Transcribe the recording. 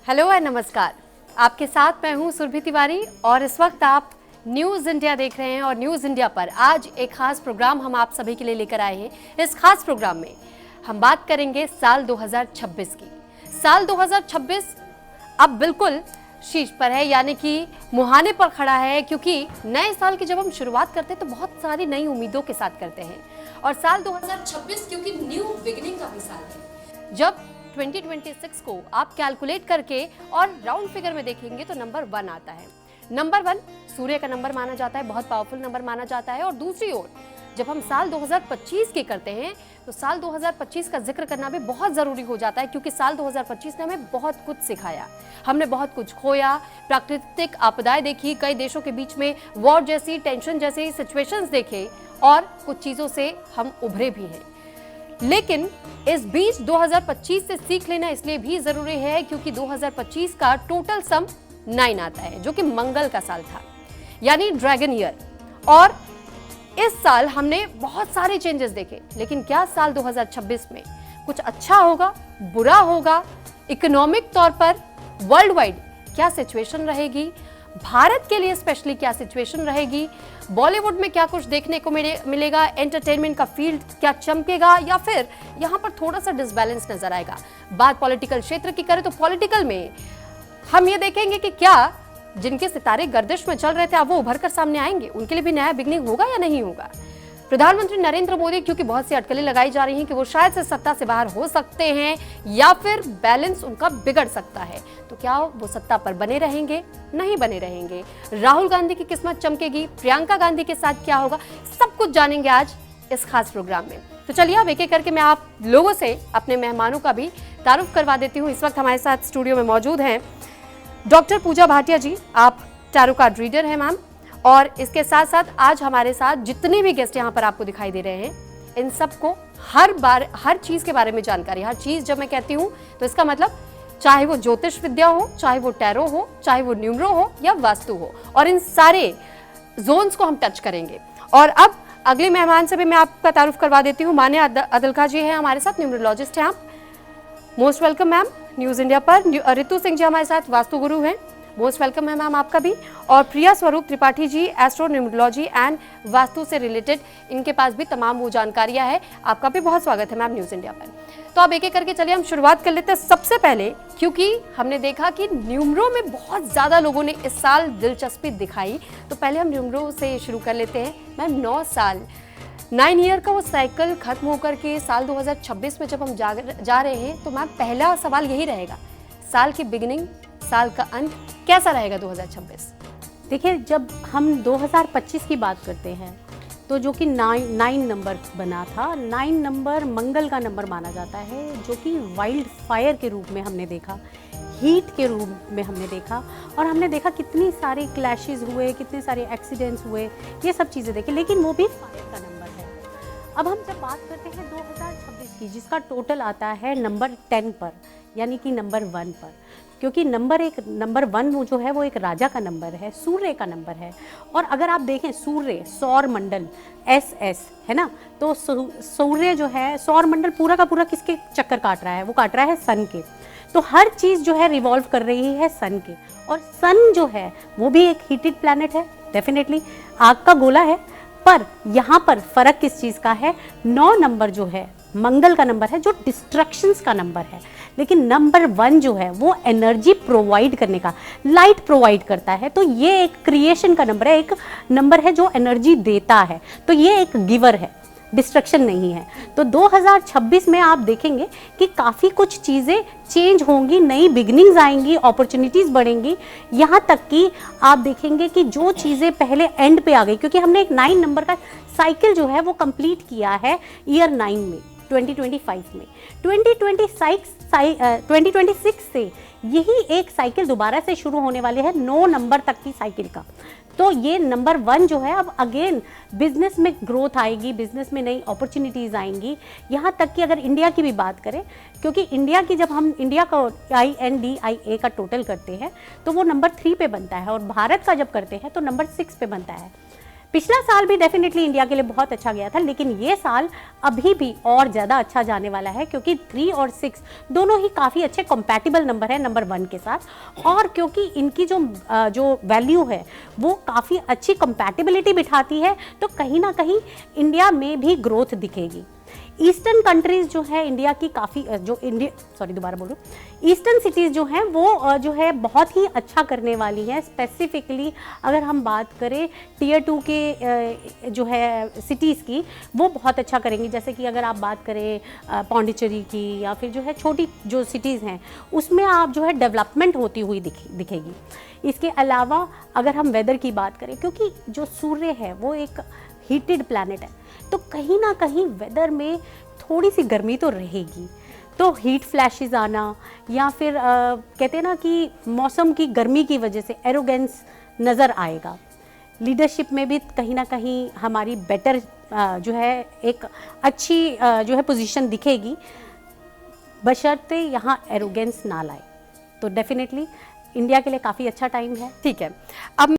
Hello और नमस्कार। आपके साथ मैं हूं सुरभि तिवारी और इस वक्त आप न्यूज़ इंडिया देख रहे हैं और न्यूज़ इंडिया पर आज एक खास प्रोग्राम हम आप सभी के लिए लेकर आए हैं। इस खास प्रोग्राम में हम बात करेंगे साल 2026 की। साल 2026 अब बिल्कुल शीर्ष पर है, यानी कि मुहाने पर खड़ा है, क्योंकि नए साल की जब हम शुरुआत करते हैं तो बहुत सारी नई उम्मीदों के साथ करते हैं। और साल 2026 क्योंकि न्यू बिगिनिंग का भी साल है। जब 2026 को आप कैलकुलेट करके और राउंड फिगर में देखेंगे तो नंबर 1 आता है। नंबर 1 सूर्य का नंबर माना जाता है, बहुत पावरफुल नंबर माना जाता है। और दूसरी ओर जब हम साल 2025 की करते हैं तो साल 2025 का जिक्र करना भी बहुत जरूरी हो जाता है, क्योंकि साल 2025 ने हमें बहुत कुछ सिखाया। हमने बहुत कुछ खोया, प्राकृतिक आपदाएं देखी, कई देशों के बीच में वॉर जैसी, टेंशन जैसी सिचुएशंस देखे और कुछ चीजों से हम उभरे भी हैं। लेकिन इस बीच 2025 से सीख लेना इसलिए भी जरूरी है क्योंकि 2025 का टोटल सम 9 आता है, जो कि मंगल का साल था, यानी ड्रैगन ईयर। और इस साल हमने बहुत सारे चेंजेस देखे। लेकिन क्या साल 2026 में कुछ अच्छा होगा, बुरा होगा? इकोनॉमिक तौर पर वर्ल्ड वाइड क्या सिचुएशन रहेगी? भारत के लिए स्पेशली क्या सिचुएशन रहेगी? बॉलीवुड में क्या कुछ देखने को मिलेगा? एंटरटेनमेंट का फील्ड क्या चमकेगा या फिर यहाँ पर थोड़ा सा डिसबैलेंस नजर आएगा? बात पॉलिटिकल क्षेत्र की करें तो पॉलिटिकल में हम ये देखेंगे कि क्या जिनके सितारे गर्दिश में चल रहे थे अब वो उभर कर सामने आएंगे, उनके लिए भी नया बिगनिंग होगा या नहीं होगा? प्रधानमंत्री नरेंद्र मोदी, क्योंकि बहुत सी अटकलें लगाई जा रही हैं कि वो शायद से सत्ता से बाहर हो सकते हैं या फिर बैलेंस उनका बिगड़ सकता है, तो क्या वो सत्ता पर बने रहेंगे, नहीं बने रहेंगे? राहुल गांधी की किस्मत चमकेगी, प्रियंका गांधी के साथ क्या होगा? सब कुछ जानेंगे आज इस खास प्रोग्राम में। तो चलिए अब एक एक करके मैं आप लोगों से अपने मेहमानों का भी तारुफ करवा देती हूँ। इस वक्त हमारे साथ स्टूडियो में मौजूद हैं डॉक्टर पूजा भाटिया जी, आप टैरो कार्ड रीडर हैं मैम। और इसके साथ साथ आज हमारे साथ जितने भी गेस्ट यहाँ पर आपको दिखाई दे रहे हैं, इन सबको हर बार हर चीज के बारे में जानकारी। हर चीज जब मैं कहती हूँ तो इसका मतलब चाहे वो ज्योतिष विद्या हो, चाहे वो टैरो हो, चाहे वो न्यूमरो हो या वास्तु हो, और इन सारे जोन्स को हम टच करेंगे। और अब अगले मेहमान से भी मैं आपका तारुफ करवा देती हूँ। मान्या अदलका जी हैं हमारे साथ, न्यूमरोलॉजिस्ट हैं आप। Most welcome ma'am news India पर। रितु सिंह जी हमारे साथ वास्तु गुरु हैं, मोस्ट वेलकम है मैम आपका भी। और प्रिया स्वरूप Tripathi ji astro numerology and vastu से रिलेटेड, इनके पास भी तमाम वो जानकारियां है। आपका भी बहुत स्वागत है मैम न्यूज़ इंडिया पर। तो अब एक एक करके चलिए हम शुरुआत कर लेते हैं। सबसे पहले क्योंकि हमने देखा कि न्यूमरो में बहुत ज़्यादा लोगों ने इस साल दिलचस्पी दिखाई, तो पहले हम न्यूमरो से शुरू कर लेते हैं मैम। 9 साल 9 ईयर का वो साइकिल खत्म होकर के साल 2026 में जब हम जा रहे हैं, तो मैम पहला सवाल यही रहेगा, साल की बिगिनिंग, साल का अंत कैसा रहेगा 2026? देखिए, जब हम 2025 की बात करते हैं तो जो कि 9 नंबर बना था, 9 नंबर मंगल का नंबर माना जाता है, जो कि वाइल्ड फायर के रूप में हमने देखा, हीट के रूप में हमने देखा, और हमने देखा कितनी सारे क्लैशेस हुए, कितने सारे एक्सीडेंट्स हुए, ये सब चीज़ें देखी, लेकिन वो भी फायर का नंबर है। अब हम जब बात करते हैं 2026 की, जिसका टोटल आता है नंबर 10 पर, यानी कि नंबर 1 पर, क्योंकि नंबर 1 वो जो है वो एक राजा का नंबर है, सूर्य का नंबर है। और अगर आप देखें सूर्य, सौर मंडल SS है ना, तो सूर्य जो है, सौर मंडल पूरा का पूरा किसके चक्कर काट रहा है? वो काट रहा है सन के। तो हर चीज़ जो है रिवॉल्व कर रही है सन के, और सन जो है वो भी एक हीटेड प्लैनेट है, डेफिनेटली आग का गोला है। पर यहाँ पर फर्क किस चीज़ का है? 9 नंबर जो है मंगल का नंबर है, जो डिस्ट्रक्शंस का नंबर है, लेकिन नंबर 1 जो है वो एनर्जी प्रोवाइड करने का, लाइट प्रोवाइड करता है। तो ये एक क्रिएशन का नंबर है, एक नंबर है जो एनर्जी देता है, तो ये एक गिवर है, डिस्ट्रक्शन नहीं है। तो 2026 में आप देखेंगे कि काफ़ी कुछ चीज़ें चेंज होंगी, नई बिगनिंग्स आएंगी, अपॉर्चुनिटीज़ बढ़ेंगी। यहाँ तक कि आप देखेंगे कि जो चीज़ें पहले एंड पे आ गई, क्योंकि हमने एक 9 नंबर का साइकिल जो है वो कंप्लीट किया है ईयर 9 में, 2025 में। 2026 से यही एक साइकिल दोबारा से शुरू होने वाले है, 9 नंबर तक की साइकिल का। तो ये नंबर 1 जो है, अब अगेन बिजनेस में ग्रोथ आएगी, बिजनेस में नई अपॉर्चुनिटीज़ आएंगी। यहाँ तक कि अगर इंडिया की भी बात करें, क्योंकि इंडिया की जब हम इंडिया का INDIA का टोटल करते हैं तो वो नंबर 3 पे बनता है, और भारत का जब करते हैं तो नंबर 6 पे बनता है। पिछला साल भी डेफिनेटली इंडिया के लिए बहुत अच्छा गया था, लेकिन ये साल अभी भी और ज़्यादा अच्छा जाने वाला है, क्योंकि 3 और 6 दोनों ही काफ़ी अच्छे कंपैटिबल नंबर है नंबर 1 के साथ, और क्योंकि इनकी जो वैल्यू है वो काफ़ी अच्छी कंपैटिबिलिटी बिठाती है, तो कहीं ना कहीं इंडिया में भी ग्रोथ दिखेगी। ईस्टर्न कंट्रीज़ जो है इंडिया की काफ़ी ईस्टर्न सिटीज़ जो हैं वो जो है बहुत ही अच्छा करने वाली हैं। स्पेसिफिकली अगर हम बात करें टियर 2 के जो है सिटीज़ की, वो बहुत अच्छा करेंगी। जैसे कि अगर आप बात करें पौंडीचेरी की, या फिर जो है छोटी जो सिटीज़ हैं उसमें आप जो है डेवलपमेंट होती हुई दिखेगी। इसके अलावा अगर हम वेदर की बात करें, क्योंकि जो सूर्य है वो एक हीटेड प्लैनेट है, तो कहीं ना कहीं वेदर में थोड़ी सी गर्मी तो रहेगी। तो हीट फ्लैशेस आना, या फिर कहते हैं ना कि मौसम की गर्मी की वजह से एरोगेंस नज़र आएगा। लीडरशिप में भी कहीं ना कहीं हमारी बेटर जो है एक अच्छी जो है पोजीशन दिखेगी, बशर्ते यहाँ एरोगेंस ना लाए। तो डेफिनेटली इंडिया के लिए काफ़ी अच्छा टाइम है। ठीक है, अब